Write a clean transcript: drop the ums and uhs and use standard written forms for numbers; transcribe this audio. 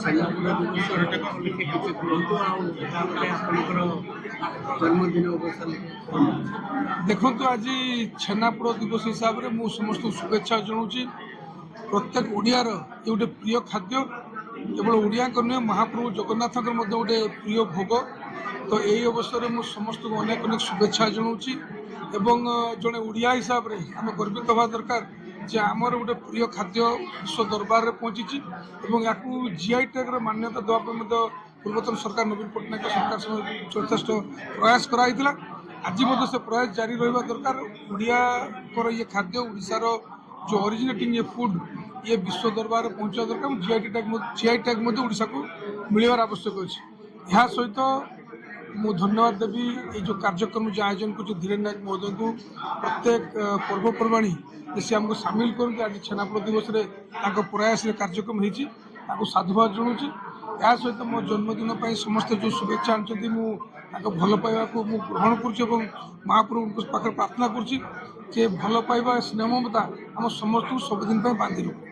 ଛେନାପୋଡ଼ ଦିବସର କିଛି କୁହନ୍ତୁ ଆଉ ତାପରେ ଆପଣଙ୍କର ଜନ୍ମଦିନ ଅବସରରେ ଦେଖନ୍ତୁ ଆଜି ଛେନାପୋଡ଼ ଦିବସ ହିସାବରେ ମୁଁ ସମସ୍ତଙ୍କୁ ଶୁଭେଚ୍ଛା ଜଣାଉଛି। ପ୍ରତ୍ୟେକ ଓଡ଼ିଆର ଏ ଗୋଟେ ପ୍ରିୟ ଖାଦ୍ୟ, କେବଳ ଓଡ଼ିଆଙ୍କ ନୁହେଁ ମହାପ୍ରଭୁ ଜଗନ୍ନାଥଙ୍କର ମଧ୍ୟ ଗୋଟେ ପ୍ରିୟ ଭୋଗ। ତ ଏହି ଅବସରରେ ମୁଁ ସମସ୍ତଙ୍କୁ ଅନେକ ଅନେକ ଶୁଭେଚ୍ଛା ଜଣାଉଛି ଏବଂ ଜଣେ ଓଡ଼ିଆ ହିସାବରେ ଆମେ ଗର୍ବିତ ହେବା ଦରକାର ଯେ ଆମର ଗୋଟେ ପ୍ରିୟ ଖାଦ୍ୟ ବିଶ୍ୱ ଦରବାରରେ ପହଞ୍ଚିଛି ଏବଂ ୟାକୁ GI ଟ୍ୟାଗର ମାନ୍ୟତା ଦେବା ପାଇଁ ମଧ୍ୟ ପୂର୍ବତନ ସରକାର ନବୀନ ପଟ୍ଟନାୟକ ସରକାର ଯଥେଷ୍ଟ ପ୍ରୟାସ କରାଯାଇଥିଲା। ଆଜି ମଧ୍ୟ ସେ ପ୍ରୟାସ ଜାରି ରହିବା ଦରକାର। ଓଡ଼ିଆଙ୍କର ଇଏ ଖାଦ୍ୟ, ଓଡ଼ିଶାର ଯେଉଁ ଅରିଜିନେଟିଂ ଏ ଫୁଡ୍, ଇଏ ବିଶ୍ୱ ଦରବାରରେ ପହଞ୍ଚିବା ଦରକାର ଏବଂ GI ଟ୍ୟାଗ ମଧ୍ୟ ଓଡ଼ିଶାକୁ ମିଳିବାର ଆବଶ୍ୟକ ଅଛି। ଏହା ସହିତ ମୁଁ ଧନ୍ୟବାଦ ଦେବି এই ଯେଉଁ କାର୍ଯ୍ୟକ୍ରମ যে ଆୟୋଜନ କରୁଛି ଧୀରେନ୍ଦ୍ର ନାୟକ ମହୋଦୟଙ୍କୁ। ପ୍ରତ୍ୟେକ ପର୍ବପର୍ବାଣୀ ସେ ଆମକୁ ସାମିଲ କରନ୍ତି। ଆଜି ଛେନାପୋଡ଼ ଦିବସରେ ତାଙ୍କ ପ୍ରୟାସରେ କାର୍ଯ୍ୟକ୍ରମ ହେଇଛି, ତାଙ୍କୁ ସାଧୁବାଦ ଜଣାଉଛି। ଏହା ସହିତ ମୋ ଜନ୍ମଦିନ ପାଇଁ ସମସ୍ତେ ଯେଉଁ ଶୁଭେଚ୍ଛା ଆଣିଛନ୍ତି ମୁଁ ତାଙ୍କ ଭଲ ପାଇବାକୁ ମୁଁ ଗ୍ରହଣ କରୁଛି ଏବଂ ମହାପ୍ରଭୁଙ୍କ ପାଖରେ ପ୍ରାର୍ଥନା କରୁଛି ଯେ ଭଲ ପାଇବା ସ୍ନେହ ମମତା ଆମ ସମସ୍ତଙ୍କୁ ସବୁଦିନ ପାଇଁ ବାନ୍ଧି ରଖୁ।